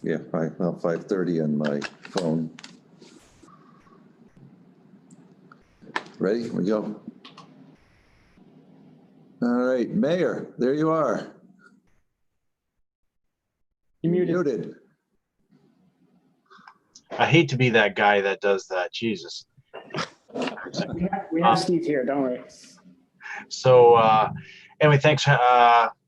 Yeah, 5:30 on my phone. Ready? We go. All right, Mayor, there you are. You're muted. I hate to be that guy that does that. Jesus. We have Steve here, don't worry. So anyway, thanks.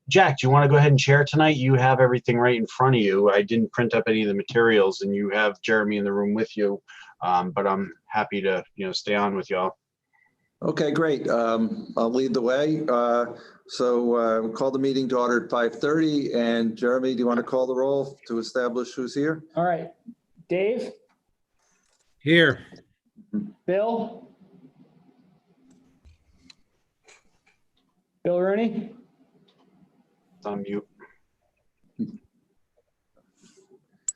Jack, do you want to go ahead and share tonight? You have everything right in front of you. I didn't print up any of the materials, and you have Jeremy in the room with you. But I'm happy to, stay on with y'all. Okay, great. I'll lead the way. We'll call the meeting to order at 5:30. And Jeremy, do you want to call the roll to establish who's here? All right. Dave, Here. Bill Rooney, It's on mute.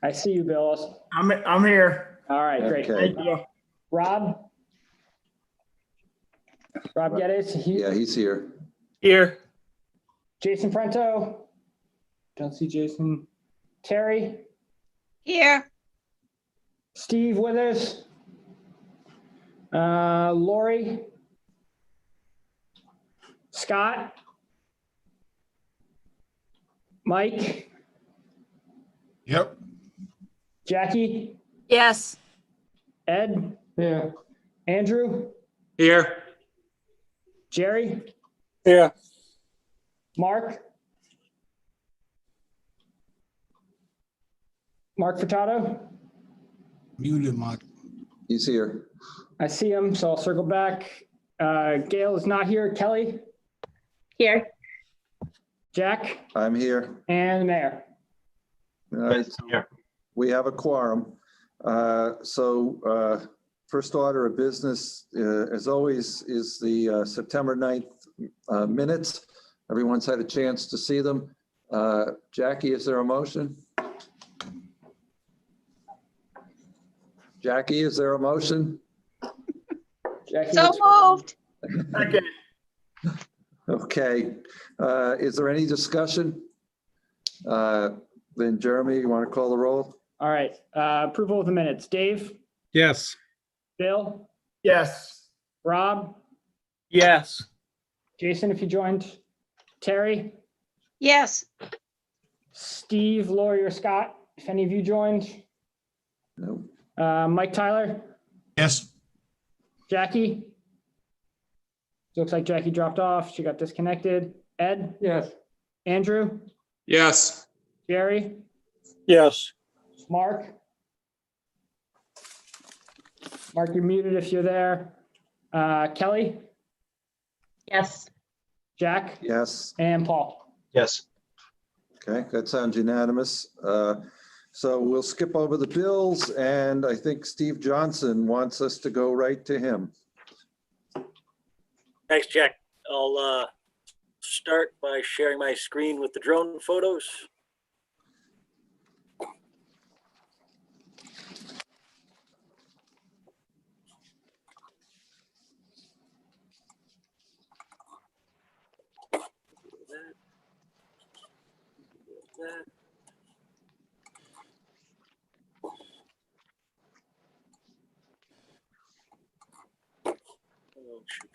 I see you, Bill. I'm here. All right, great. Okay. Thank you. Rob Geddes, Yeah, he's here. Here. Jason Prento, don't see Jason. Terry, Here. Steve Withers, Lori, Scott, Mike, Yep. Jackie, Yes. Ed, yeah, Andrew, Here. Jerry, Here. Mark Furtado. Muted, Mark. He's here. I see him, so I'll circle back. Gail is not here. Kelly, Here. Jack, I'm here. and the mayor. All right, so Here. we have a quorum. First order of business, as always, is the September 9th minutes. Everyone's had a chance to see them. Jackie, is there a motion? Jackie, is there a motion? Jackie, So moved. Okay. Okay. Is there any discussion? Then Jeremy, you want to call the roll? all right. Approval of the minutes. Dave, Yes. Bill, Yes. Rob, Yes. Jason, if you joined, Terry, Yes. Steve, Lori, or Scott, if any of you joined, No. Mike Tyler, Yes. Jackie. Looks like Jackie dropped off. She got disconnected. Ed? Yes. Andrew? Yes. Jerry? Yes. Mark? Mark, you're muted if you're there. Kelly? Yes. Jack? Yes. And Paul? Yes. Okay, that sounds unanimous. So we'll skip over the bills, and I think Steve Johnson wants us to go right to him. Thanks, Jack. I'll start by sharing my screen with the drone photos. That. Oh, shoot.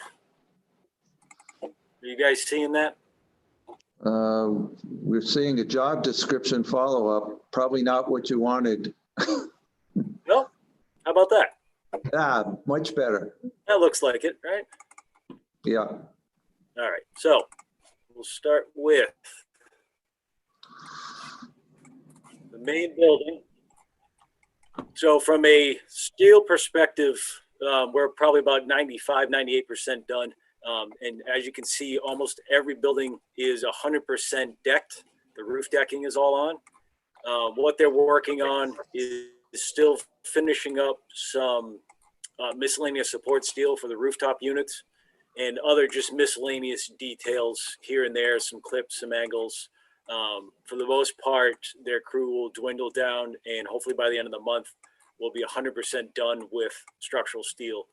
Are you guys seeing that? We're seeing a job description follow-up, probably not what you wanted. No? How about that? Much better. That looks like it, right? Yeah. All right, so we'll start with the main building. So from a steel perspective, we're probably about 95, 98% done. And as you can see, almost every building is 100% decked. The roof decking is all on. What they're working on is still finishing up some miscellaneous support steel for the rooftop units and other just miscellaneous details here and there, some clips, some angles. For the most part, their crew will dwindle down, and hopefully by the end of the month, we'll be 100% done with structural steel.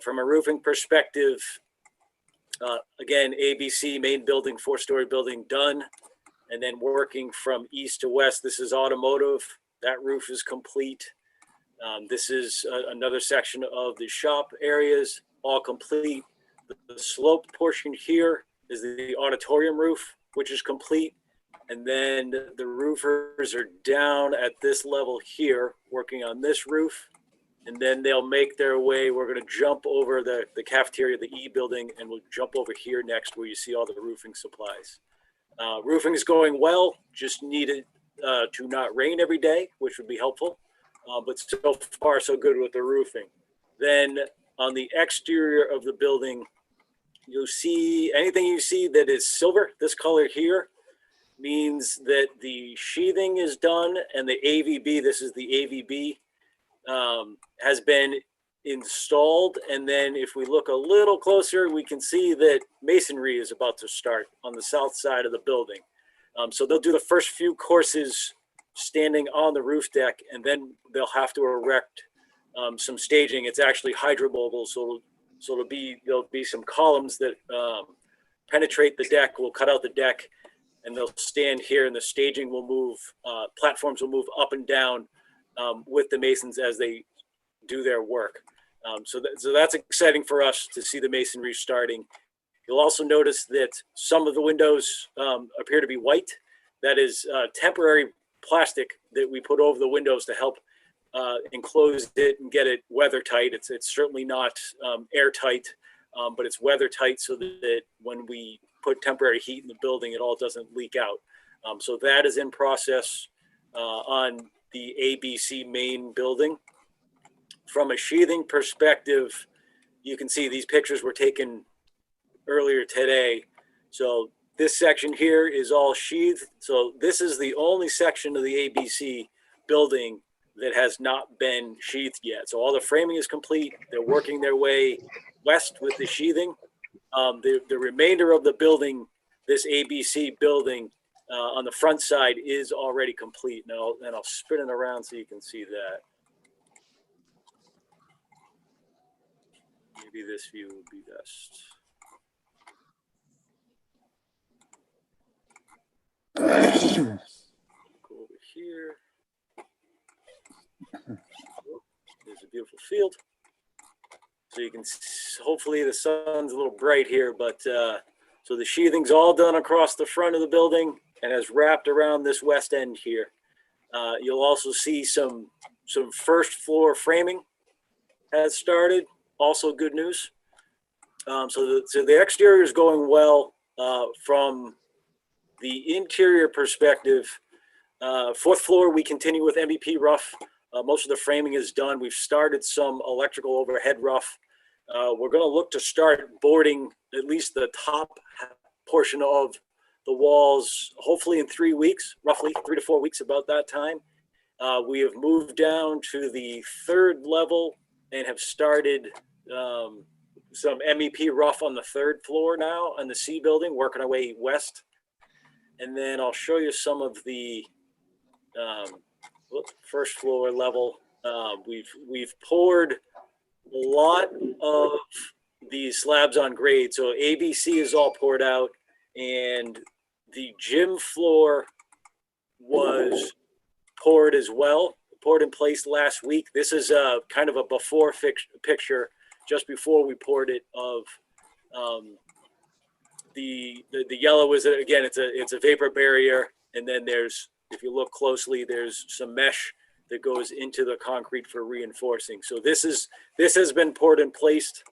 From a roofing perspective, again, ABC main building, 4-story building done. And then working from east to west, this is automotive. That roof is complete. This is another section of the shop areas, all complete. The sloped portion here is the auditorium roof, which is complete. And then the roofers are down at this level here, working on this roof. And then they'll make their way. We're going to jump over the cafeteria, the E building, and we'll jump over here next where you see all the roofing supplies. Roofing is going well, just needed to not rain every day, which would be helpful. But so far, so good with the roofing. Then on the exterior of the building, you'll see anything you see that is silver, this color here, means that the sheathing is done and the AVB, this is the AVB, has been installed. And then if we look a little closer, we can see that masonry is about to start on the south side of the building. So they'll do the first few courses standing on the roof deck, and then they'll have to erect some staging. It's actually Hydromobile, so there'll be some columns that penetrate the deck. We'll cut out the deck, and they'll stand here, and the staging will move. Platforms will move up and down with the masons as they do their work. So that's exciting for us to see the masonry starting. You'll also notice that some of the windows appear to be white. That is temporary plastic that we put over the windows to help enclose it and get it weather tight. It's certainly not airtight, but it's weather tight so that when we put temporary heat in the building, it all doesn't leak out. So that is in process on the ABC main building. From a sheathing perspective, you can see these pictures were taken earlier today. So this section here is all sheathed. So this is the only section of the ABC building that has not been sheathed yet. So all the framing is complete. They're working their way west with the sheathing. The remainder of the building, this ABC building on the front side is already complete. Now, and I'll spin it around so you can see that. Maybe this view would be best. Go over here. There's a beautiful field. So you can, hopefully the sun's a little bright here, but so the sheathing's all done across the front of the building and has wrapped around this west end here. You'll also see some first floor framing has started. Also good news. So the exterior is going well. From the interior perspective, fourth floor, we continue with MVP rough. Most of the framing is done. We've started some electrical overhead rough. We're going to look to start boarding at least the top portion of the walls, hopefully in 3 weeks, roughly 3 to 4 weeks, about that time. We have moved down to the third level and have started some MEP rough on the third floor now on the C building, working our way west. And then I'll show you some of the first floor level. We've poured a lot of these slabs on grade. So ABC is all poured out, and the gym floor was poured as well, poured in place last week. This is a kind of a before picture just before we poured it of the yellow is, again, it's a vapor barrier. And then there's, if you look closely, there's some mesh that goes into the concrete for reinforcing. So this has been poured and placed,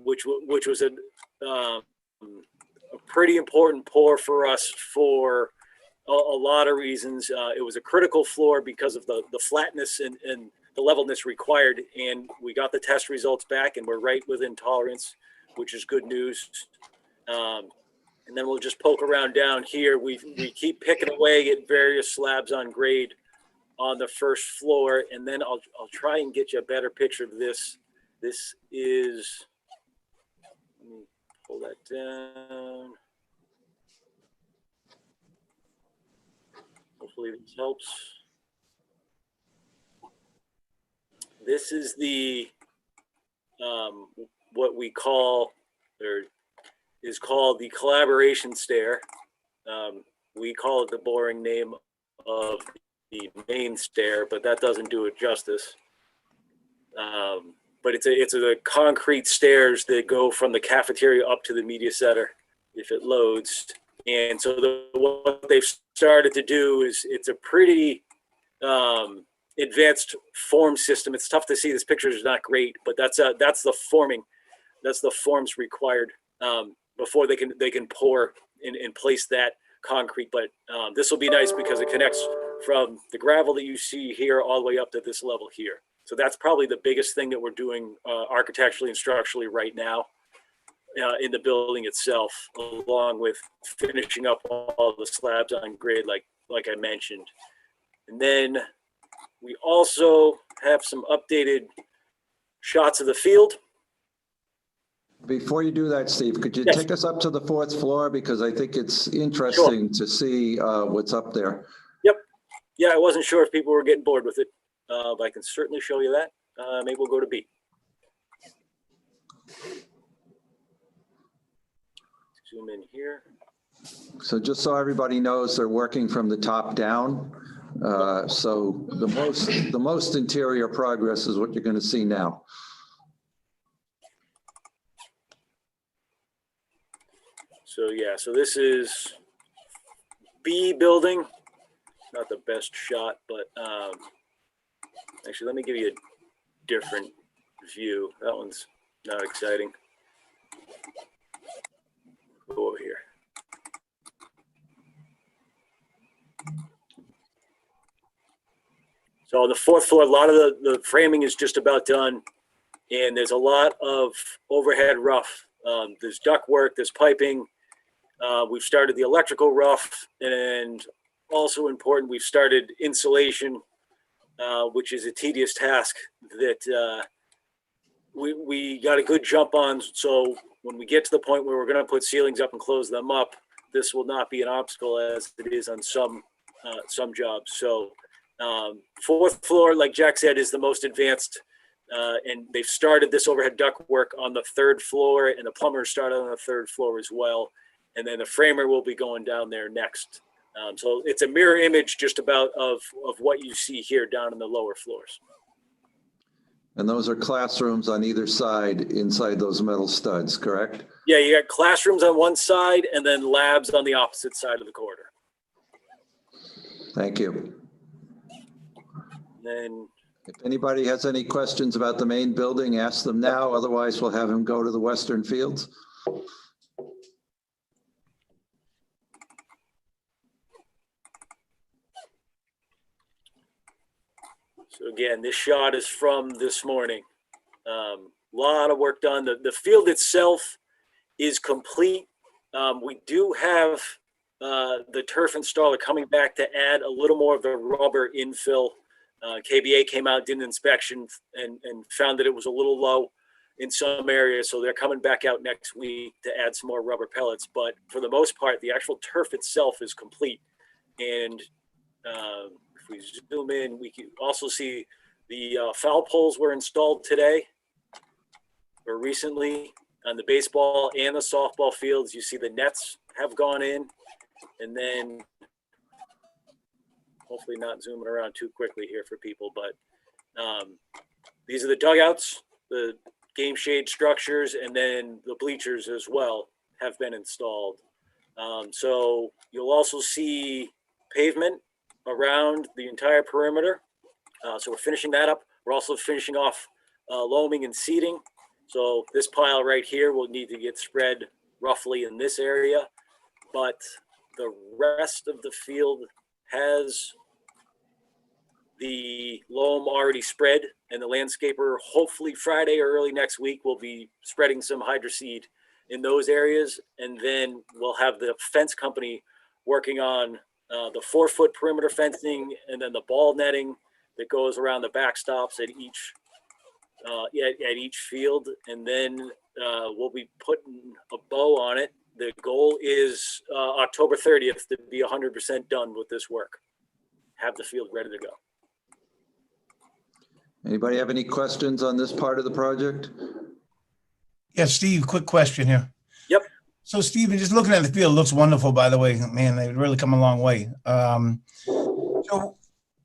which was a pretty important pour for us for a lot of reasons. It was a critical floor because of the flatness and the levelness required. And we got the test results back and we're right within tolerance, which is good news. And then we'll just poke around down here. We keep picking away at various slabs on grade on the first floor. And then I'll try and get you a better picture of this. This is, let me pull that down. Hopefully this helps. This is the, what we call, or is called the collaboration stair. We call it the boring name of the main stair, but that doesn't do it justice. But it's a concrete stairs that go from the cafeteria up to the media center if it loads. And so what they've started to do is it's a pretty advanced form system. It's tough to see. This picture is not great, but that's the forming. That's the forms required before they can pour and place that concrete. But this will be nice because it connects from the gravel that you see here all the way up to this level here. So that's probably the biggest thing that we're doing architecturally and structurally right now in the building itself, along with finishing up all the slabs on grade, like I mentioned. And then we also have some updated shots of the field. Before you do that, Steve, could you Yes. take us up to the 4th floor? Because I think it's interesting to see what's up there. Yeah, I wasn't sure if people were getting bored with it, but I can certainly show you that. Maybe we'll go to B. Zoom in here. So just so everybody knows, they're working from the top down. So the most interior progress is what you're going to see now. So yeah, so this is B building. Not the best shot, but actually, let me give you a different view. That one's not exciting. Go over here. So on the 4th floor, a lot of the framing is just about done, and there's a lot of overhead rough. There's duct work, there's piping. We've started the electrical rough, and also important, we've started insulation, which is a tedious task that we got a good jump on. So when we get to the point where we're going to put ceilings up and close them up, this will not be an obstacle as it is on some jobs. So 4th floor, like Jack said, is the most advanced, and they've started this overhead duct work on the 3rd floor, and the plumbers started on the 3rd floor as well. And then the framer will be going down there next. So it's a mirror image just about of what you see here down in the lower floors. And those are classrooms on either side inside those metal studs, correct? Yeah, you got classrooms on one side and then labs on the opposite side of the corridor. Thank you. Then, If anybody has any questions about the main building, ask them now. Otherwise, we'll have them go to the Western Fields. so again, this shot is from this morning. Lot of work done. The field itself is complete. We do have the turf installer coming back to add a little more of the rubber infill. KBA came out, did an inspection, and found that it was a little low in some areas. So they're coming back out next week to add some more rubber pellets. But for the most part, the actual turf itself is complete. And if we zoom in, we can also see the foul poles were installed today or recently on the baseball and the softball fields. You see the nets have gone in, and then hopefully not zooming around too quickly here for people, but these are the dugouts, the game shade structures, and then the bleachers as well have been installed. So you'll also see pavement around the entire perimeter. So we're finishing that up. We're also finishing off loaming and seeding. So this pile right here will need to get spread roughly in this area, but the rest of the field has the loam already spread, and the landscaper hopefully Friday or early next week will be spreading some hydroseed in those areas. And then we'll have the fence company working on the 4-foot perimeter fencing, and then the ball netting that goes around the backstops at each field. And then we'll be putting a bow on it. The goal is October 30th to be 100% done with this work. Have the field ready to go. Anybody have any questions on this part of the project? Yeah, Steve, quick question here. Yep. So Steve, just looking at the field, looks wonderful, by the way. Man, they've really come a long way. So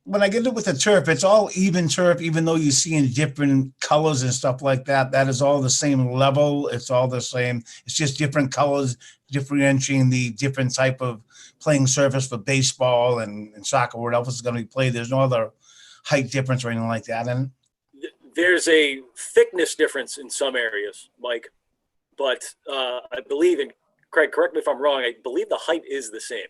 when I get it with the turf, it's all even turf, even though you see in different colors and stuff like that. That is all the same level. It's all the same. It's just different colors, differentiating the different type of playing surface for baseball and soccer, where else is going to be played. There's no other height difference or anything like that. And There's a thickness difference in some areas, Mike, but I believe, and Craig, correct me if I'm wrong, I believe the height is the same.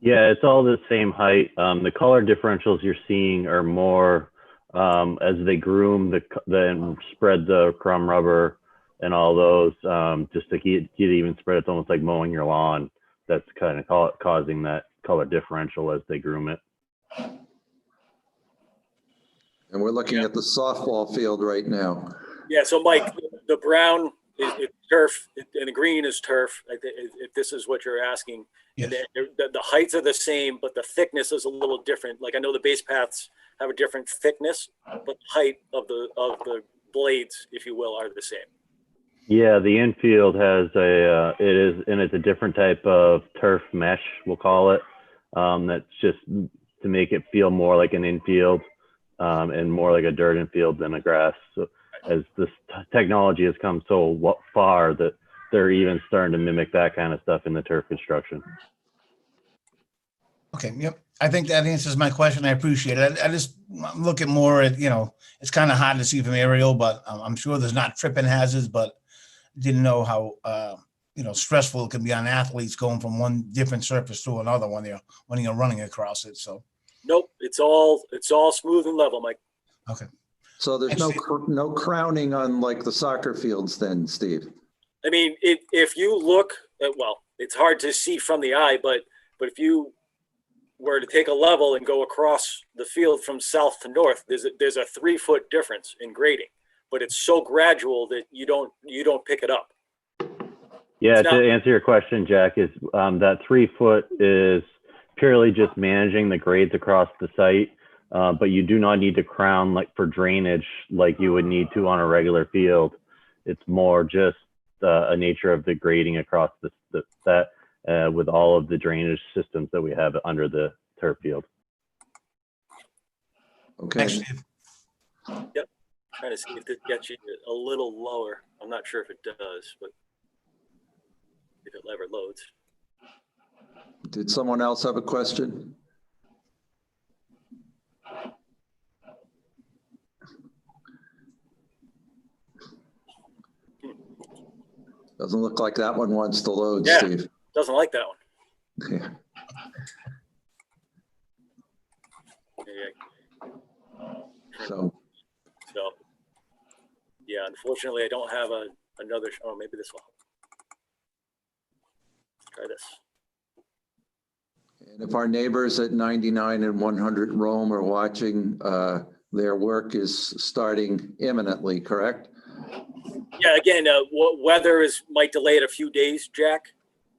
Yeah, it's all the same height. The color differentials you're seeing are more as they groom and spread the crumb rubber and all those, just to get even spread. It's almost like mowing your lawn. That's kind of causing that color differential as they groom it. And we're looking at the softball field right now. Yeah, so Mike, the brown is turf and the green is turf, if this is what you're asking. yes. And the heights are the same, but the thickness is a little different. Like I know the base paths have a different thickness, but the height of the blades, if you will, are the same. Yeah, the infield has it's a different type of turf mesh, we'll call it. That's just to make it feel more like an infield and more like a dirt infield than a grass. So as this technology has come so far that they're even starting to mimic that kind of stuff in the turf construction. Okay. Yep. I think that answers my question. I appreciate it. I just look at more at, it's kind of hard to see from aerial, but I'm sure there's not tripping hazards, but didn't know how, stressful it can be on athletes going from one different surface to another when you're running across it. So. Nope, it's all smooth and level, Mike. Okay. So there's no crowning on like the soccer fields then, Steve? I mean, if you look at, well, it's hard to see from the eye, but if you were to take a level and go across the field from south to north, there's a 3-foot difference in grading, but it's so gradual that you don't pick it up. Yeah, to answer your question, Jack, is that 3 foot is purely just managing the grades across the site, but you do not need to crown like for drainage like you would need to on a regular field. It's more just a nature of the grading across that with all of the drainage systems that we have under the turf field. Okay. Thanks, Steve. Yep. Trying to see if it gets you a little lower. I'm not sure if it does, but if it ever loads. Did someone else have a question? Doesn't look like that one wants to load, Yeah. Steve. Doesn't like that one. Yeah. So, yeah, unfortunately, I don't have another. Oh, maybe this will help. Try this. and if our neighbors at 99 and 100 Rome are watching, their work is starting imminently, correct? Yeah, again, weather might delay it a few days, Jack.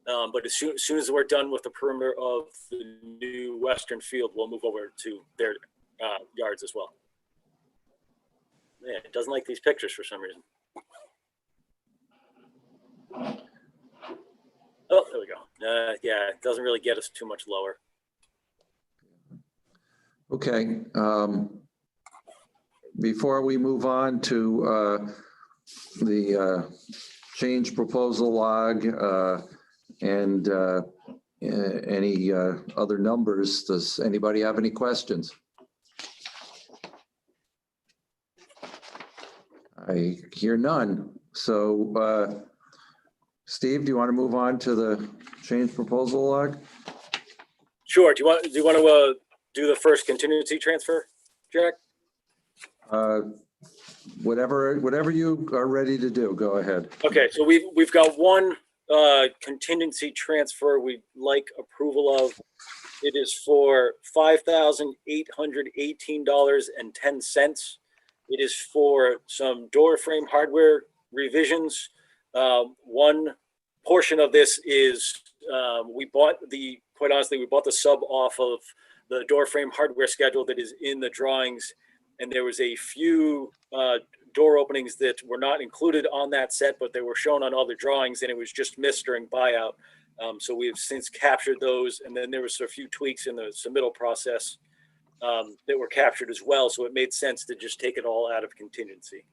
But as soon as we're done with the perimeter of the new western field, we'll move over to their yards as well. Yeah, it doesn't like these pictures for some reason. Oh, there we go. Yeah, it doesn't really get us too much lower. Okay. Before we move on to the change proposal log and any other numbers, does anybody have any questions? I hear none. So, Steve, do you want to move on to the change proposal log? Sure. Do you want to do the first contingency transfer, Jack? Whatever you are ready to do, go ahead. Okay, so we've got one contingency transfer we'd like approval of. It is for $5,818.10. It is for some door frame hardware revisions. One portion of this is quite honestly, we bought the sub off of the door frame hardware schedule that is in the drawings, and there was a few door openings that were not included on that set, but they were shown on other drawings, and it was just missed during buyout. So we have since captured those, and then there was a few tweaks in the submittal process that were captured as well. So it made sense to just take it all out of contingency.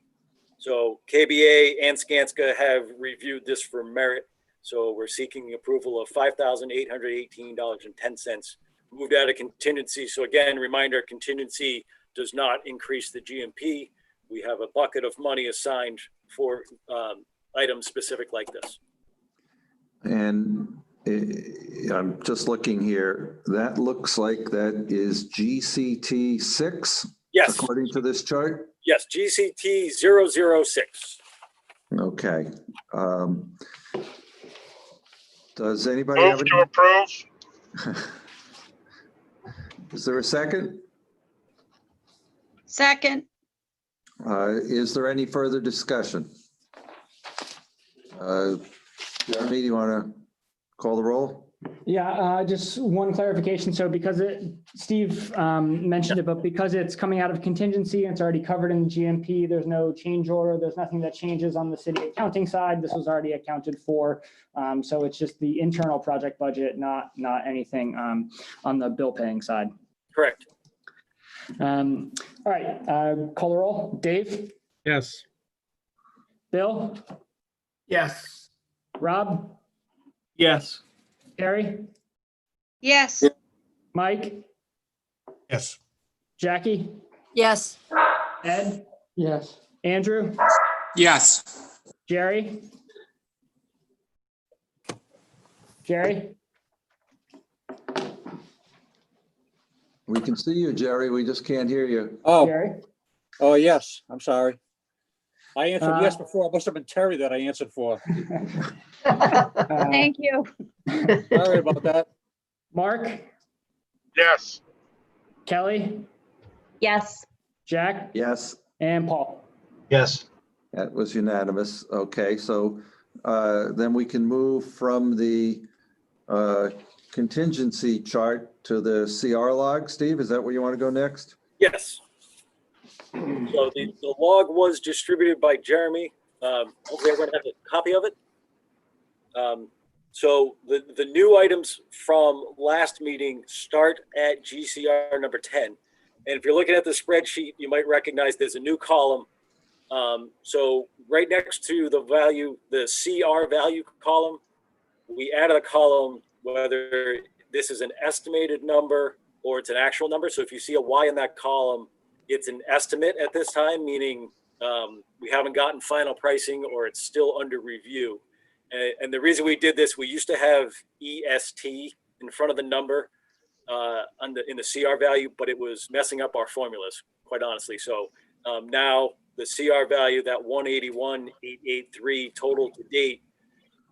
So KBA and Skanska have reviewed this for merit. So we're seeking approval of $5,818.10 moved out of contingency. So again, reminder, contingency does not increase the GMP. We have a bucket of money assigned for items specific like this. And I'm just looking here. That looks like that is GCT 6? Yes. According to this chart? Yes, GCT 006. Okay. Does anybody have Move any? to approve. Is there a second? Second. Is there any further discussion? Jeremy, do you want to call the roll? Yeah, just one clarification. So because Steve mentioned it, but because it's coming out of contingency and it's already covered in the GMP, there's no change order. There's nothing that changes on the city accounting side. This was already accounted for. So it's just the internal project budget, not anything on the bill paying side. Correct. All right, call the roll. Dave, Yes. Bill, Yes. Rob, Yes. Terry, Yes. Mike, Yes. Jackie, Yes. Ed, Yes. Andrew, Yes. Jerry. Jerry, We can see you, Jerry. We just can't hear you. Jerry. Oh, yes. I'm sorry. I answered Uh, yes before. It must have been Terry that I answered for. Thank you. Sorry about that. Mark, Yes. Kelly, Yes. Jack, Yes, and Paul. Yes. that was unanimous. Okay, so then we can move from the contingency chart to the CR log. Steve, is that where you want to go next? Yes. So the log was distributed by Jeremy. Hopefully everyone has a copy of it. So the new items from last meeting start at GCR number 10. And if you're looking at the spreadsheet, you might recognize there's a new column. So right next to the value, the CR value column, we added a column whether this is an estimated number or it's an actual number. So if you see a Y in that column, it's an estimate at this time, meaning we haven't gotten final pricing or it's still under review. And the reason we did this, we used to have EST in front of the number in the CR value, but it was messing up our formulas, quite honestly. So now the CR value, that 181,883 total to date,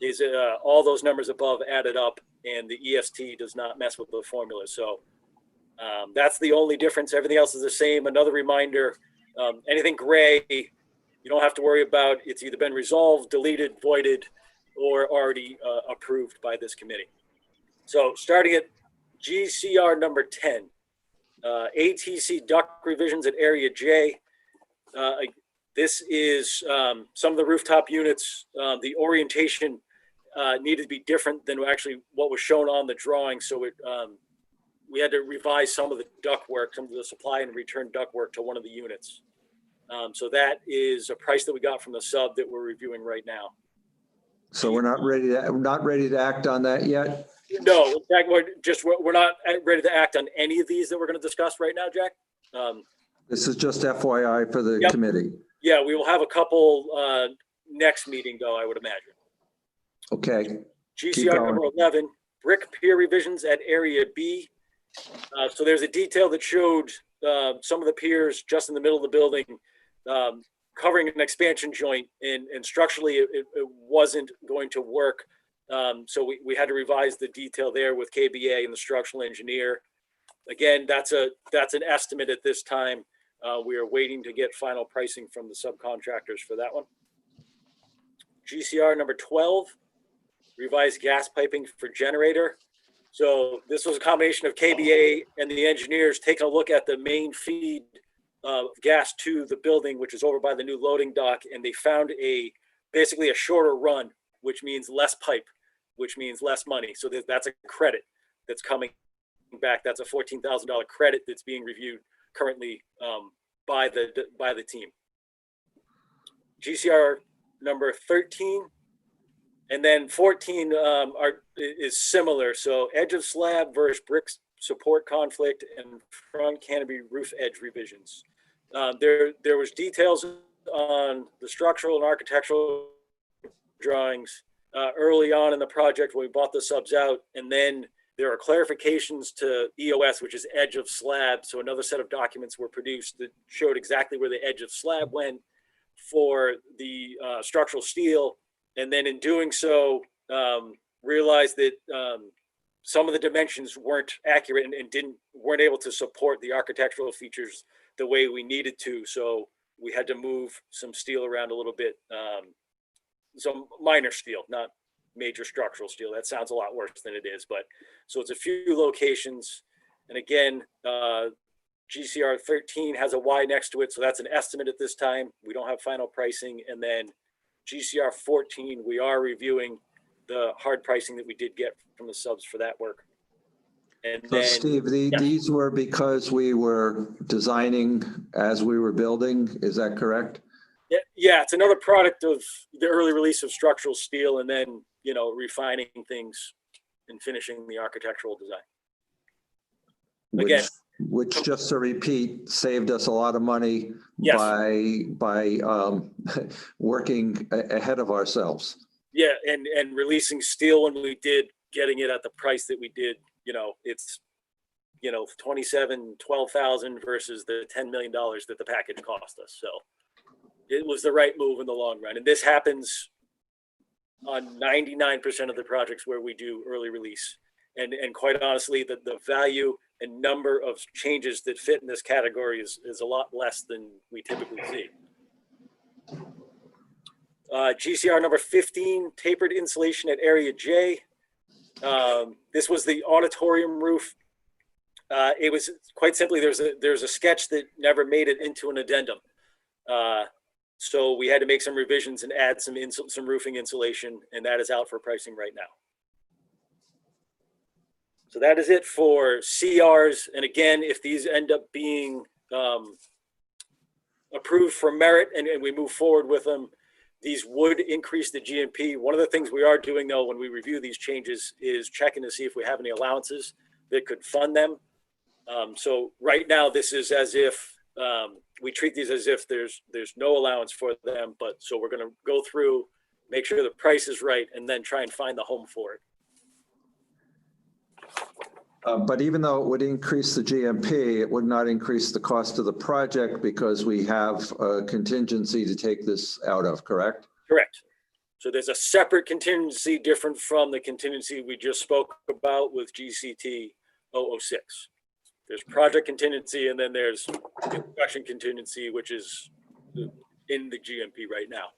is all those numbers above added up, and the EST does not mess with the formula. So that's the only difference. Everything else is the same. Another reminder, anything gray, you don't have to worry about. It's either been resolved, deleted, voided, or already approved by this committee. So starting at GCR number 10, ATC duct revisions at area J. This is some of the rooftop units. The orientation needed to be different than actually what was shown on the drawing. So we had to revise some of the duct work, some of the supply and return duct work to one of the units. So that is a price that we got from the sub that we're reviewing right now. So we're not ready to act on that yet? No, in fact, we're not ready to act on any of these that we're going to discuss right now, Jack. This is just FYI for the committee. Yeah, we will have a couple next meeting, though, I would imagine. Okay. GCR number 11, brick pier revisions at area B. So there's a detail that showed some of the piers just in the middle of the building covering an expansion joint, and structurally it wasn't going to work. So we had to revise the detail there with KBA and the structural engineer. Again, that's an estimate at this time. We are waiting to get final pricing from the subcontractors for that one. GCR number 12, revised gas piping for generator. So this was a combination of KBA and the engineers taking a look at the main feed of gas to the building, which is over by the new loading dock. And they found basically a shorter run, which means less pipe. which means less money. So that's a credit that's coming back. That's a $14,000 credit that's being reviewed currently by the team. GCR number 13 and then 14 is similar. So edge of slab versus brick support conflict and front canopy roof edge revisions. There was details on the structural and architectural drawings early on in the project when we bought the subs out, and then there are clarifications to EOS, which is edge of slab. So another set of documents were produced that showed exactly where the edge of slab went for the structural steel. And then in doing so, realized that some of the dimensions weren't accurate and weren't able to support the architectural features the way we needed to. So we had to move some steel around a little bit, some minor steel, not major structural steel. That sounds a lot worse than it is, but so it's a few locations. And again, GCR 13 has a Y next to it. So that's an estimate at this time. We don't have final pricing. And then GCR 14, we are reviewing the hard pricing that we did get from the subs for that work. And So then, Steve, these were because we were designing as we were building, is that correct? yeah, it's another product of the early release of structural steel and then, refining things and finishing the architectural design. Again, Which just to repeat, saved us a lot of money Yes. by working ahead of ourselves. Yeah, and releasing steel when we did, getting it at the price that we did, it's, 12,000 versus the $10 million that the package cost us. So it was the right move in the long run. And this happens on 99% of the projects where we do early release. And quite honestly, the value and number of changes that fit in this category is a lot less than we typically see. GCR number 15, tapered insulation at area J. This was the auditorium roof. It was quite simply, there's a sketch that never made it into an addendum. So we had to make some revisions and add some roofing insulation, and that is out for pricing right now. So that is it for CRs. And again, if these end up being approved for merit and we move forward with them, these would increase the GMP. One of the things we are doing though, when we review these changes, is checking to see if we have any allowances that could fund them. So right now, this is as if we treat these as if there's no allowance for them, but so we're going to go through, make sure the price is right, and then try and find the home for it. But even though it would increase the GMP, it would not increase the cost of the project because we have a contingency to take this out of, correct? Correct. So there's a separate contingency different from the contingency we just spoke about with GCT 006. There's project contingency, and then there's construction contingency, which is in the GMP right now.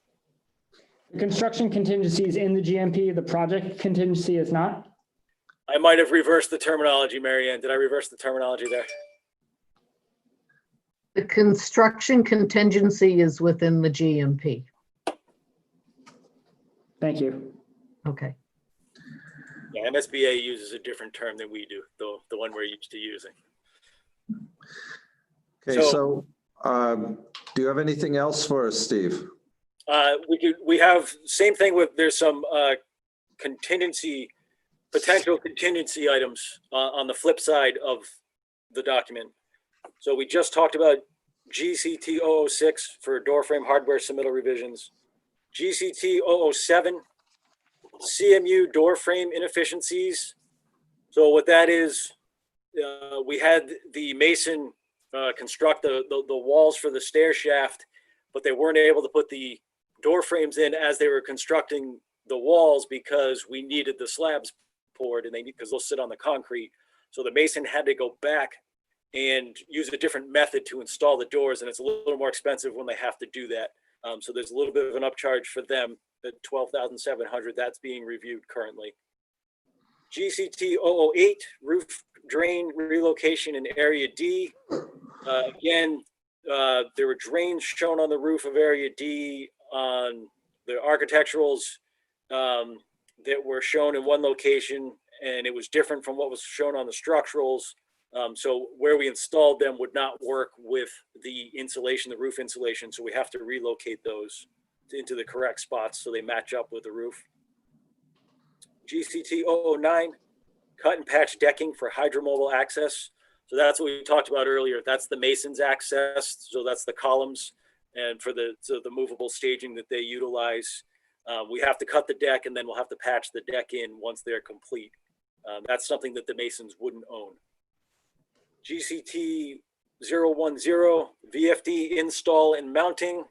The construction contingency is in the GMP, the project contingency is not? I might have reversed the terminology, Marianne. Did I reverse the terminology there? The construction contingency is within the GMP. Thank you. Okay. Yeah, MSBA uses a different term than we do, though the one we're used to using. Okay, so do you have anything else for us, Steve? We have same thing with, there's some potential contingency items on the flip side of the document. So we just talked about GCT 006 for door frame hardware submittal revisions, GCT 007, CMU door frame inefficiencies. So what that is, we had the mason construct the walls for the stair shaft, but they weren't able to put the door frames in as they were constructing the walls because we needed the slabs poured, and because they'll sit on the concrete. So the mason had to go back and use a different method to install the doors, and it's a little more expensive when they have to do that. So there's a little bit of an upcharge for them at $12,700. That's being reviewed currently. GCT 008, roof drain relocation in area D. Again, there were drains shown on the roof of area D on the architecturals. that were shown in one location, and it was different from what was shown on the structurals. So where we installed them would not work with the insulation, the roof insulation. So we have to relocate those into the correct spots so they match up with the roof. GCT 009, cut and patch decking for hydromobile access. So that's what we talked about earlier. That's the mason's access. So that's the columns, and for the movable staging that they utilize. We have to cut the deck, and then we'll have to patch the deck in once they're complete. That's something that the masons wouldn't own. GCT 010, VFD install and mounting.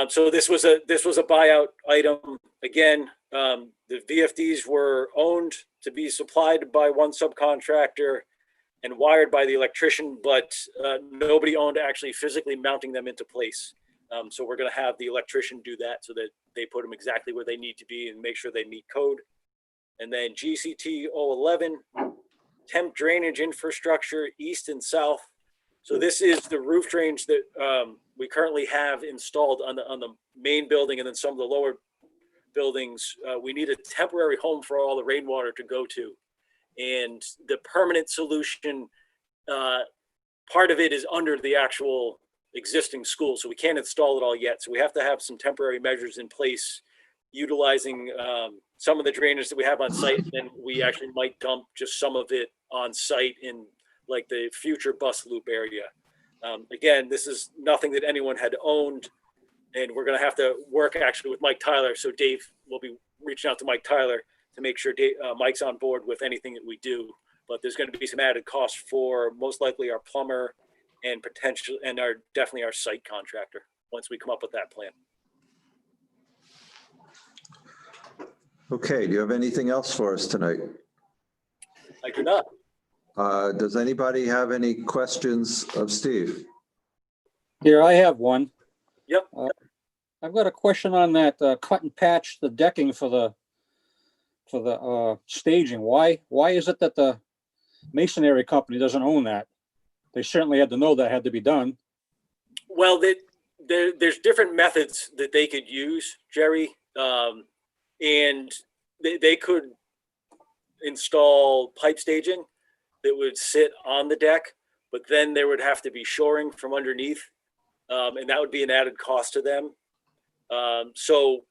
So this was a buyout item. Again, the VFDs were owned to be supplied by one subcontractor and wired by the electrician, but nobody owned actually physically mounting them into place. So we're going to have the electrician do that so that they put them exactly where they need to be and make sure they meet code. And then GCT 011, temp drainage infrastructure, east and south. So this is the roof drains that we currently have installed on the main building, and then some of the lower buildings. We need a temporary home for all the rainwater to go to. And the permanent solution, part of it is under the actual existing school. So we can't install it all yet. So we have to have some temporary measures in place, utilizing some of the drainage that we have on site. And then we actually might dump just some of it on site in like the future bus loop area. Again, this is nothing that anyone had owned, and we're going to have to work actually with Mike Tyler. So Dave will be reaching out to Mike Tyler to make sure Mike's on board with anything that we do. But there's going to be some added costs for most likely our plumber and definitely our site contractor once we come up with that plan. Okay, do you have anything else for us tonight? I do not. Does anybody have any questions of Steve? Here, I have one. Yep. I've got a question on that cut and patch the decking for the staging. Why is it that the masonry company doesn't own that? They certainly had to know that had to be done. Well, there's different methods that they could use, Jerry, and they could install pipe staging that would sit on the deck, but then there would have to be shoring from underneath, and that would be an added cost to them. So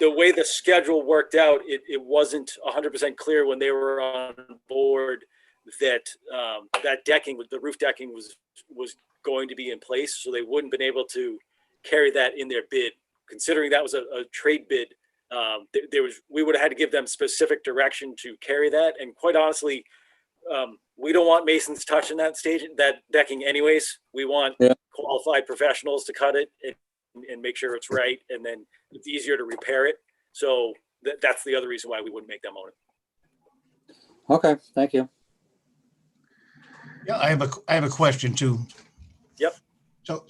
the way the schedule worked out, it wasn't 100% clear when they were on board that that decking, the roof decking was going to be in place, so they wouldn't been able to carry that in their bid. Considering that was a trade bid, we would have had to give them specific direction to carry that. And quite honestly, we don't want masons touching that decking anyways. We want qualified professionals to cut it and make sure it's right, and then it's easier to repair it. So that's the other reason why we wouldn't make them own it. Okay, thank you. Yeah, I have a question too. Yep.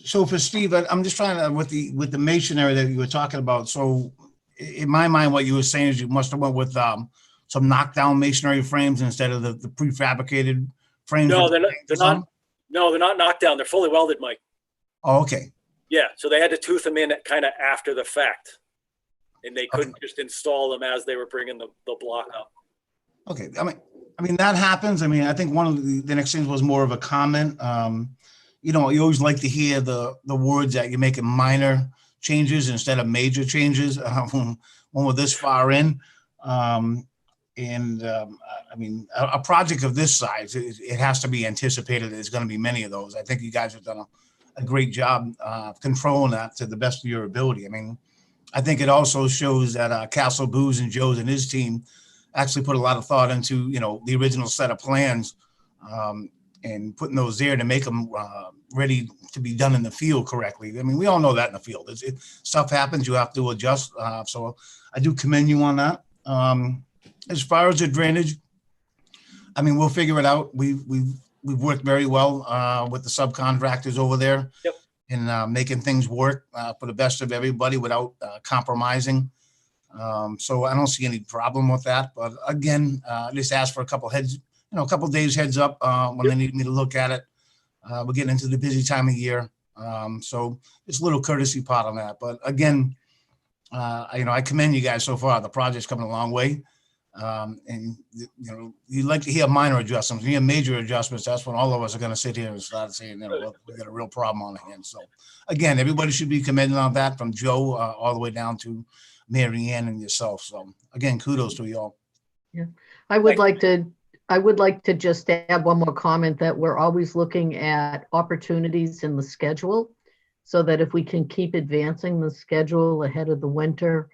So for Steve, I'm just trying to, with the masonry that you were talking about. So in my mind, what you were saying is you must have went with some knockdown masonry frames instead of the prefabricated frames. No, they're not. No, they're not knocked down. They're fully welded, Mike. Oh, okay. Yeah, so they had to tooth them in kind of after the fact, and they couldn't just install them as they were bringing the block up. Okay, I mean that happens. I mean, I think one of the next things was more of a comment. You know, you always like to hear the words that you're making minor changes instead of major changes when we're this far in. I mean, a project of this size, it has to be anticipated. There's going to be many of those. I think you guys have done a great job controlling that to the best of your ability. I mean, I think it also shows that Castle Booze and Joe's and his team actually put a lot of thought into, you know, the original set of plans and putting those there to make them ready to be done in the field correctly. I mean, we all know that in the field. Stuff happens, you have to adjust. So I do commend you on that. As far as the drainage, I mean, we'll figure it out. We've worked very well with the subcontractors over there. Yep. In making things work for the best of everybody without compromising. So I don't see any problem with that. But again, just ask for a couple days heads up when they need me to look at it. We're getting into the busy time of year. So it's a little courtesy part on that. But again, I commend you guys so far. The project's coming a long way. And you'd like to hear minor adjustments. When you hear major adjustments, that's when all of us are going to sit here and start saying, we got a real problem on the hand. So again, everybody should be commended on that, from Joe all the way down to Mary Ann and yourself. So again, kudos to you all. Yeah, I would like to just add one more comment, that we're always looking at opportunities in the schedule, so that if we can keep advancing the schedule ahead of the winter,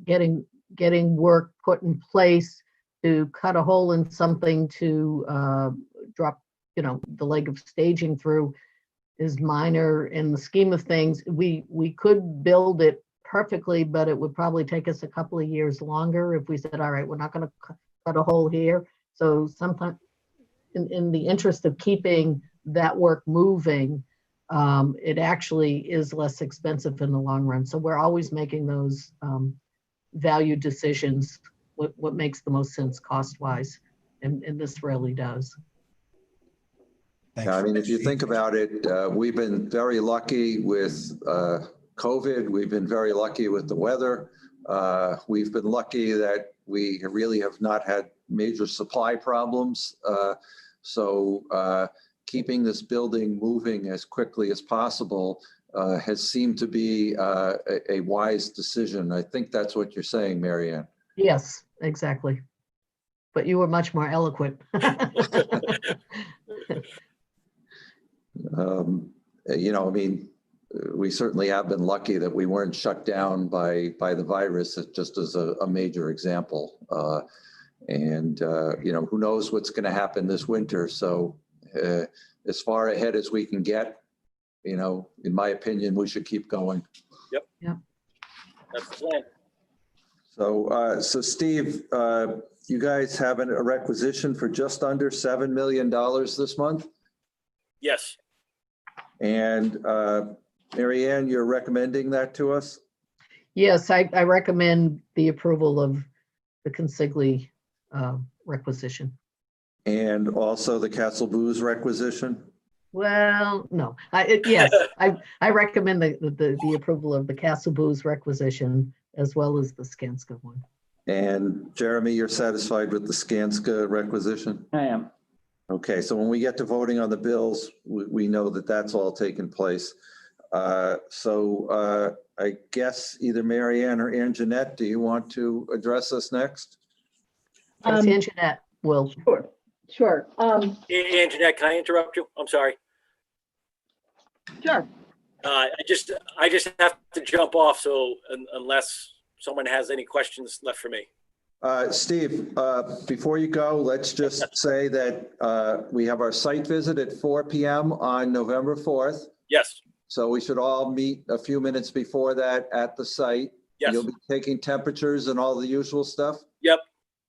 getting work put in place to cut a hole in something to drop, the leg of staging through is minor in the scheme of things. We could build it perfectly, but it would probably take us a couple of years longer if we said, all right, we're not going to cut a hole here. So sometimes in the interest of keeping that work moving, it actually is less expensive in the long run. So we're always making those value decisions, what makes the most sense cost-wise, and this really does. Thanks. I mean, if you think about it, we've been very lucky with COVID. We've been very lucky with the weather. We've been lucky that we really have not had major supply problems. So keeping this building moving as quickly as possible has seemed to be a wise decision. I think that's what you're saying, Mary Ann. Yes, exactly. But you were much more eloquent. I mean, we certainly have been lucky that we weren't shut down by the virus, just as a major example. Who knows what's going to happen this winter. So as far ahead as we can get, in my opinion, we should keep going. Yep. Yeah. That's the plan. So Steve, you guys have a requisition for just under $7 million this month? Yes. And Mary Ann, you're recommending that to us? Yes, I recommend the approval of the consigli requisition. And also the Castle Booze requisition? Well, no, yes, I recommend the approval of the Castle Booze requisition as well as the Skanska one. And Jeremy, you're satisfied with the Skanska requisition? I am. Okay, so when we get to voting on the bills, we know that that's all taken place. So I guess either Mary Ann or Anjanette, do you want to address us next? Yes, Anjanette will. Sure. Anjanette, can I interrupt you? I'm sorry. Sure. I just have to jump off. So unless someone has any questions left for me. Steve, before you go, let's just say that we have our site visit at 4 p.m. on November 4th. Yes. So we should all meet a few minutes before that at the site. Yes. You'll be taking temperatures and all the usual stuff? Yep.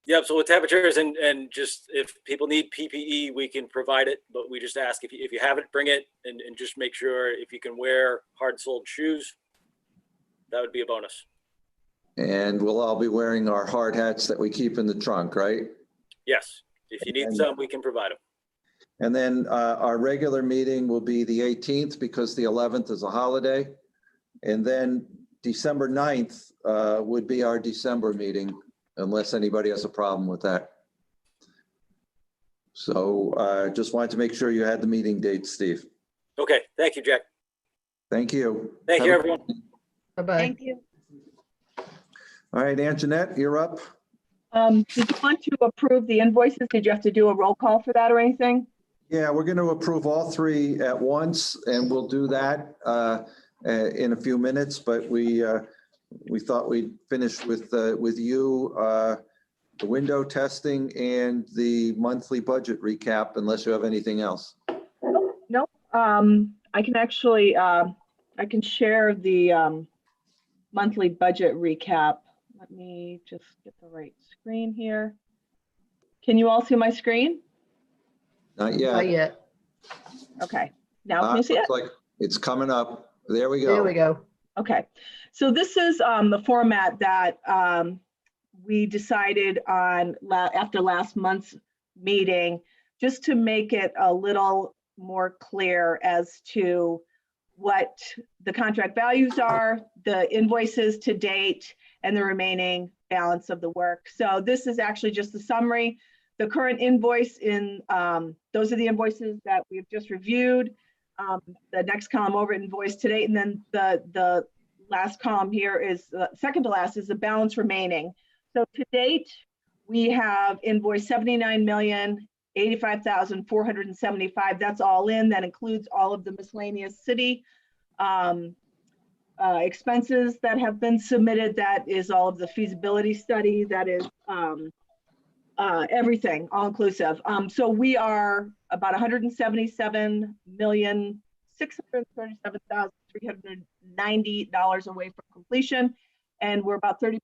Yep. So with temperatures and just if people need PPE, we can provide it. But we just ask if you have it, bring it, and just make sure if you can wear hard-soled shoes, that would be a bonus. And we'll all be wearing our hard hats that we keep in the trunk, right? Yes. If you need some, we can provide them. And then our regular meeting will be the 18th because the 11th is a holiday. And then December 9th would be our December meeting, unless anybody has a problem with that. So just wanted to make sure you had the meeting date, Steve. Okay. Thank you, Jack. Thank you. Thank you, everyone. Bye-bye. Thank you. All right, Anjanette, you're up. Did you want to approve the invoices? Did you have to do a roll call for that or anything? Yeah, we're going to approve all three at once, and we'll do that in a few minutes. But we thought we'd finish with you, the window testing and the monthly budget recap, unless you have anything else. Nope. I can actually, I can share the monthly budget recap. Let me just get the right screen here. Can you all see my screen? Not yet. Not yet. Okay. Now can you see it? Looks like it's coming up. There we go. There we go. Okay. So this is the format that we decided on after last month's meeting, just to make it a little more clear as to what the contract values are, the invoices to date, and the remaining balance of the work. So this is actually just the summary. The current invoice in, those are the invoices that we've just reviewed. The next column over, invoice to date, and then the last column here is, second to last is the balance remaining. So to date, we have invoiced 79,085,475. That's all in. That includes all of the miscellaneous city expenses that have been submitted. That is all of the feasibility study. That is everything, all inclusive. So we are about $177,637,390 away from completion, and we're about 30%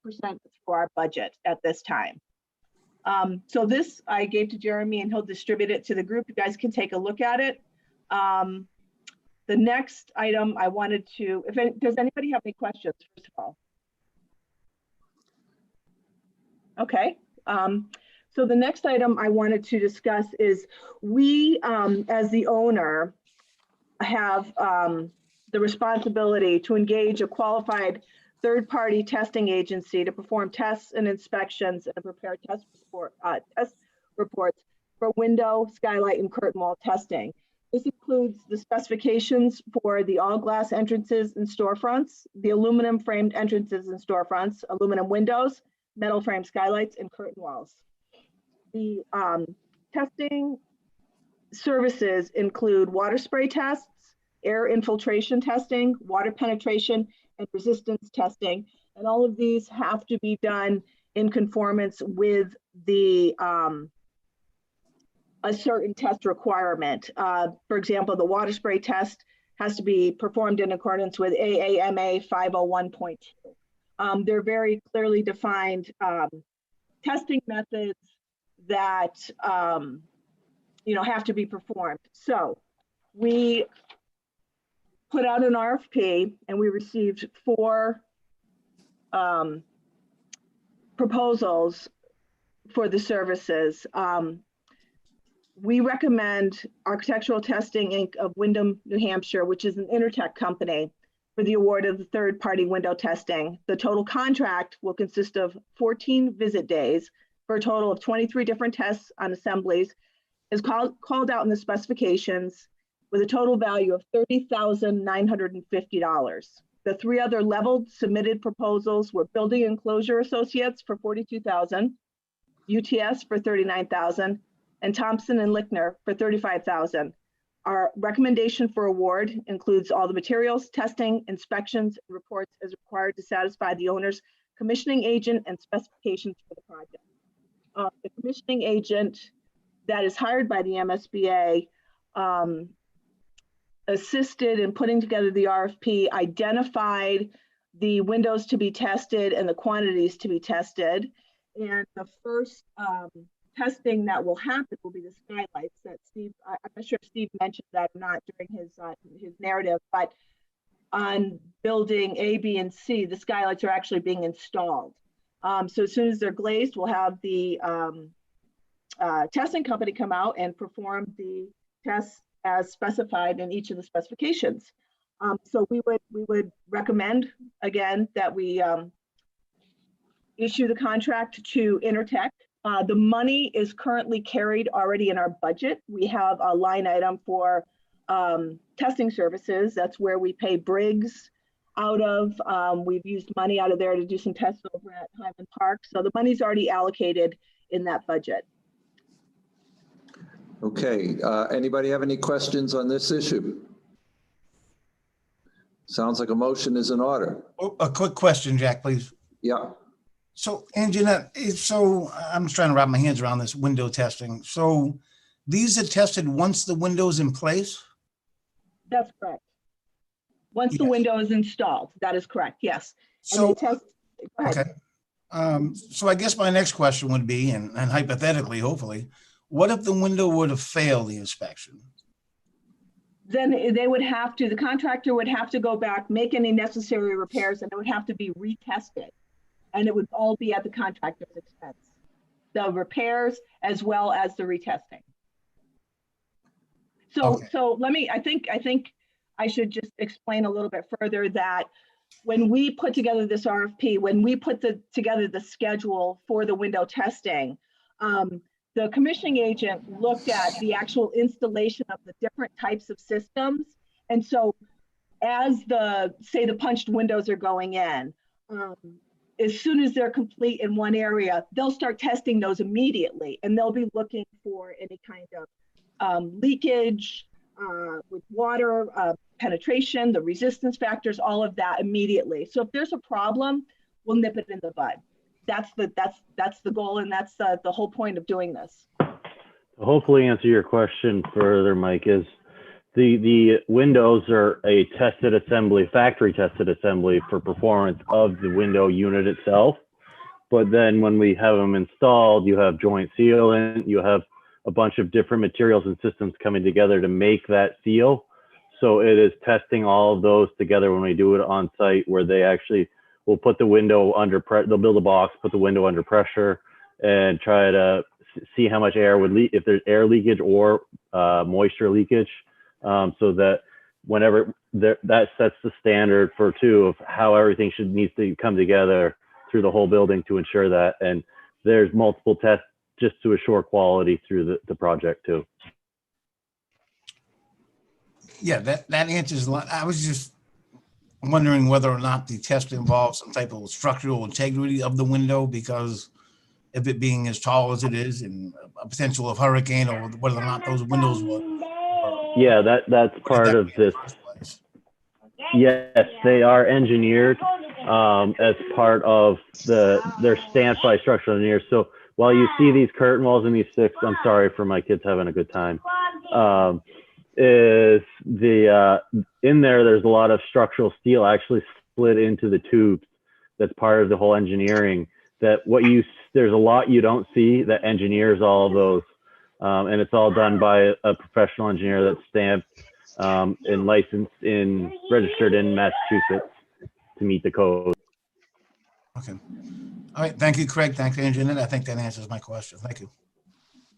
for our budget at this time. So this I gave to Jeremy, and he'll distribute it to the group. You guys can take a look at it. The next item I wanted to, does anybody have any questions, first of all? Okay. So the next item I wanted to discuss is we, as the owner, have the responsibility to engage a qualified third-party testing agency to perform tests and inspections and prepare test reports for window, skylight, and curtain wall testing. This includes the specifications for the all-glass entrances and storefronts, the aluminum framed entrances and storefronts, aluminum windows, metal frame skylights, and curtain walls. The testing services include water spray tests, air infiltration testing, water penetration, and resistance testing. And all of these have to be done in conformance with the a certain test requirement. For example, the water spray test has to be performed in accordance with AAMA 501.2. They're very clearly defined testing methods that have to be performed. So we put out an RFP, and we received 4 proposals for the services. We recommend Architectural Testing Inc. of Windham, New Hampshire, which is an Intertech company, for the award of the third-party window testing. The total contract will consist of 14 visit days for a total of 23 different tests on assemblies, is called out in the specifications, with a total value of $30,950. The 3 other leveled submitted proposals were Building Enclosure Associates for $42,000, UTS for $39,000, and Thompson and Lickner for $35,000. Our recommendation for award includes all the materials, testing, inspections, and reports as required to satisfy the owner's commissioning agent and specifications for the project. The commissioning agent that is hired by the MSBA assisted in putting together the RFP, identified the windows to be tested and the quantities to be tested. And the first testing that will happen will be the skylights that Steve, I'm not sure if Steve mentioned that or not during his narrative, but on building A, B, and C, the skylights are actually being installed. So as soon as they're glazed, we'll have the testing company come out and perform the tests as specified in each of the specifications. So we would recommend, again, that we issue the contract to Intertech. The money is currently carried already in our budget. We have a line item for testing services. That's where we pay Briggs out of. We've used money out of there to do some tests over at Hyman Park. So the money's already allocated in that budget. Okay, anybody have any questions on this issue? Sounds like a motion is in order. Oh, a quick question, Jack, please. Yeah. So, Anjanette, so I'm just trying to wrap my hands around this window testing. So these are tested once the window's in place? That's correct. Once the window is installed, that is correct, yes. So, and they test, go ahead. Okay. So I guess my next question would be, and hypothetically, hopefully, what if the window would have failed the inspection? Then they would have to, the contractor would have to go back, make any necessary repairs, and it would have to be retested. And it would all be at the contractor's expense. The repairs as well as the retesting. So, Okay. so let me, I think I should just explain a little bit further that when we put together this RFP, when we put together the schedule for the window testing, the commissioning agent looked at the actual installation of the different types of systems. And so as say the punched windows are going in, as soon as they're complete in one area, they'll start testing those immediately. And they'll be looking for any kind of leakage with water, penetration, the resistance factors, all of that immediately. So if there's a problem, we'll nip it in the bud. That's the goal, and that's the whole point of doing this. Hopefully answer your question further, Mike, is the windows are a tested assembly, factory tested assembly for performance of the window unit itself. But then when we have them installed, you have joint sealant, you have a bunch of different materials and systems coming together to make that seal. So it is testing all of those together when we do it on site, where they actually will put the window under pressure. They'll build a box, put the window under pressure, and try to see how much air would leak, if there's air leakage or moisture leakage, so that whenever that sets the standard for of how everything needs to come together through the whole building to ensure that. And there's multiple tests just to assure quality through the project too. Yeah, that answers a lot. I was just wondering whether or not the test involves some type of structural integrity of the window, because of it being as tall as it is and a potential of hurricane, or whether or not those windows were. Yeah, that's part of this. Yes, they are engineered as part of their standby structural engineers. So while you see these curtain walls and these sticks, I'm sorry for my kids having a good time. Is in there's a lot of structural steel actually split into the tubes. That's part of the whole engineering. There's a lot you don't see that engineers all of those, and it's all done by a professional engineer that's stamped and licensed registered in Massachusetts to meet the code. Okay. All right. Thank you, Craig. Thank you, engineer. I think that answers my question. Thank you.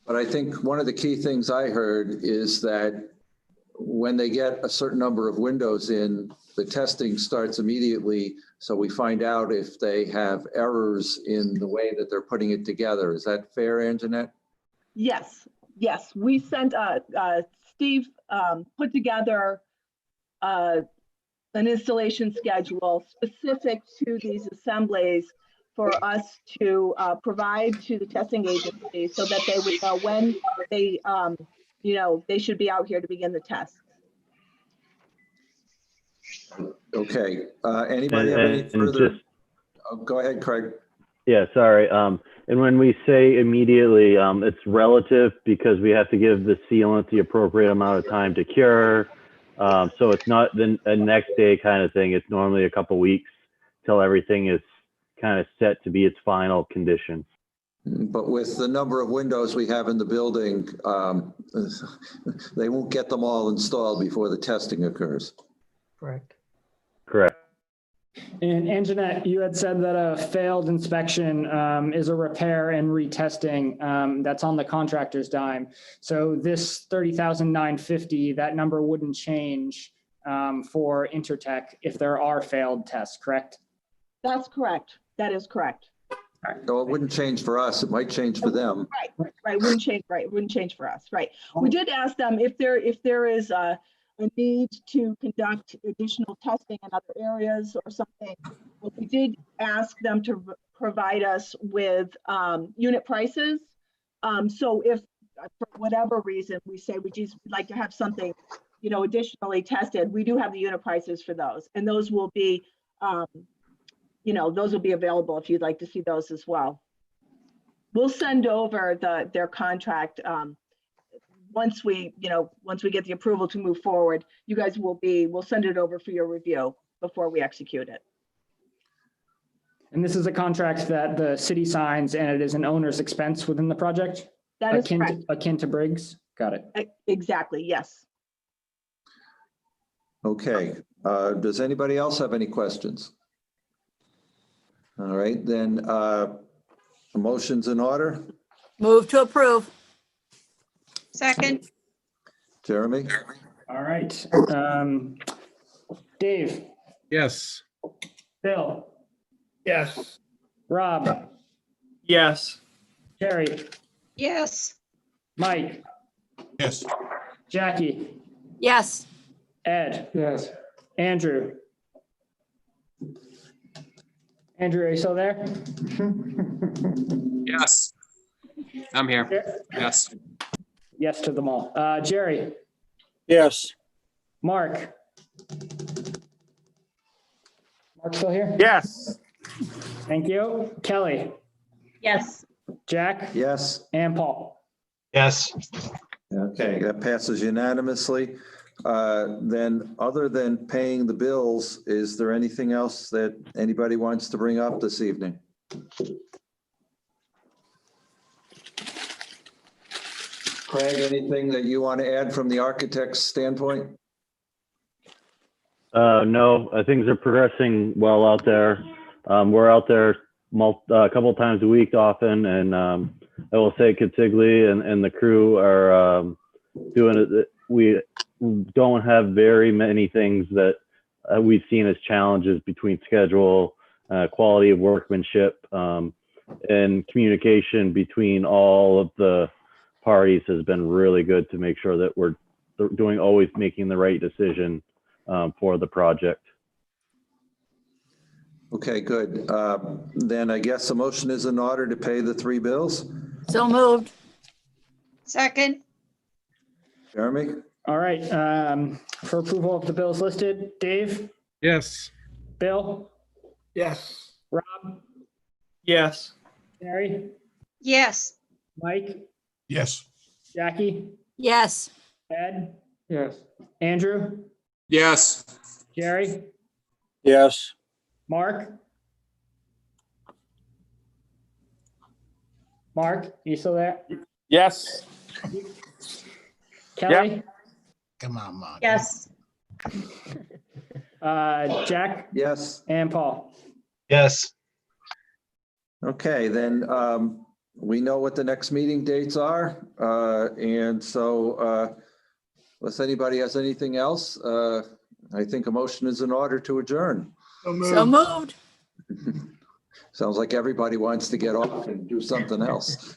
But I think one of the key things I heard is that when they get a certain number of windows in, the testing starts immediately. So we find out if they have errors in the way that they're putting it together. Is that fair, Anjanette? Yes. We sent, Steve put together an installation schedule specific to these assemblies for us to provide to the testing agency so that they would know when they should be out here to begin the test. Okay. Anybody have any further? Go ahead, Craig. Yeah, sorry. And when we say immediately, it's relative because we have to give the sealant the appropriate amount of time to cure. So it's not a next day kind of thing. It's normally a couple weeks till everything is kind of set to be its final condition. But with the number of windows we have in the building, they won't get them all installed before the testing occurs. Correct. Correct. And Anjanette, you had said that a failed inspection is a repair and retesting that's on the contractor's dime. So this $30,950, that number wouldn't change for Intertech if there are failed tests, correct? That's correct. That is correct. So it wouldn't change for us. It might change for them. Right. Wouldn't change. Right. Wouldn't change for us. Right. We did ask them if there is a need to conduct additional testing in other areas or something. Well, we did ask them to provide us with unit prices. So if for whatever reason we say we just would like to have something, additionally tested, we do have the unit prices for those, and those will be, those will be available if you'd like to see those as well. We'll send over their contract once we get the approval to move forward. You guys we'll send it over for your review before we execute it. And this is a contract that the city signs, and it is an owner's expense within the project? That is correct. Akin to Briggs? Got it. Exactly, yes. Okay. Does anybody else have any questions? All right, then motion's in order. Move to approve. Second. Jeremy? All right. Dave, Yes. Bill, Yes. Rob, Yes. Terry, Yes. Mike, Yes. Jackie, Yes. Ed, Yes. Andrew. Andrew, are you still there? Yes. I'm here. Yes. Yes to them all. Jerry, Yes. Mark. Mark still here? Yes. Thank you. Kelly, Yes. Jack, Yes. and Paul. Yes. Okay, that passes unanimously. Then, other than paying the bills, is there anything else that anybody wants to bring up this evening? Craig, anything that you want to add from the architect's standpoint? No, things are progressing well out there. We're out there a couple of times a week often, and I will say Consigli and the crew are doing it. We don't have very many things that we've seen as challenges between schedule, quality of workmanship, and communication between all of the parties has been really good to make sure that we're always making the right decision for the project. Okay, good. Then I guess the motion is in order to pay the 3 bills. So moved. Second. Jeremy? All right. For approval of the bills listed, Dave, Yes. Bill, Yes. Rob, Yes. Terry, Yes. Mike, Yes. Jackie, Yes. Ed, Yes. Andrew, Yes. Jerry, Yes. Mark. Mark, you still there? Yes. Kelly, Come on, Mark. Yes. Jack, Yes. and Paul. Yes. Okay, then we know what the next meeting dates are. And so unless anybody has anything else, I think a motion is in order to adjourn. So moved. Sounds like everybody wants to get off and do something else.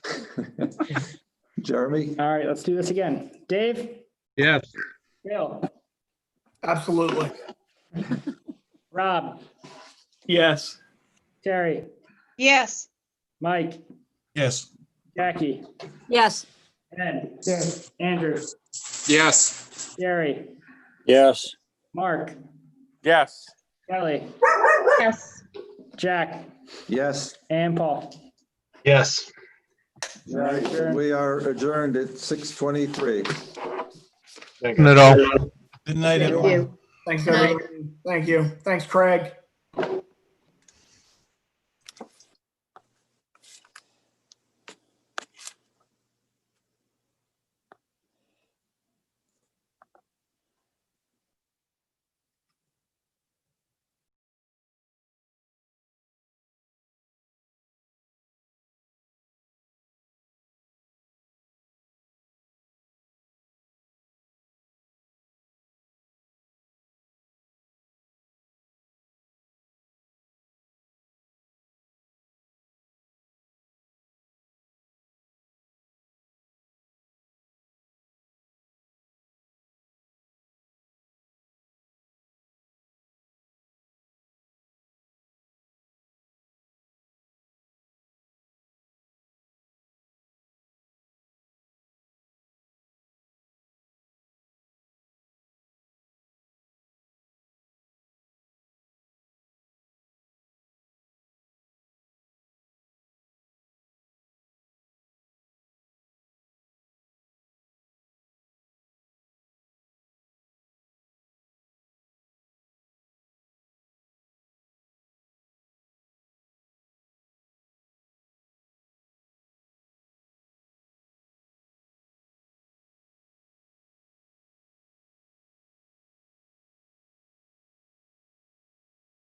Jeremy? All right, let's do this again. Dave, Yes. Bill, Absolutely. Rob, Yes. Terry, Yes. Mike, Yes. Jackie, Yes. Ed, Yes. Andrew, Yes. Jerry, Yes. Mark, Yes. Kelly, Yes. Jack, Yes. and Paul. Yes. All right, we are adjourned at 6:23. Thank you. Good night, everyone. Thanks, everyone. Thank you. Thanks, Craig.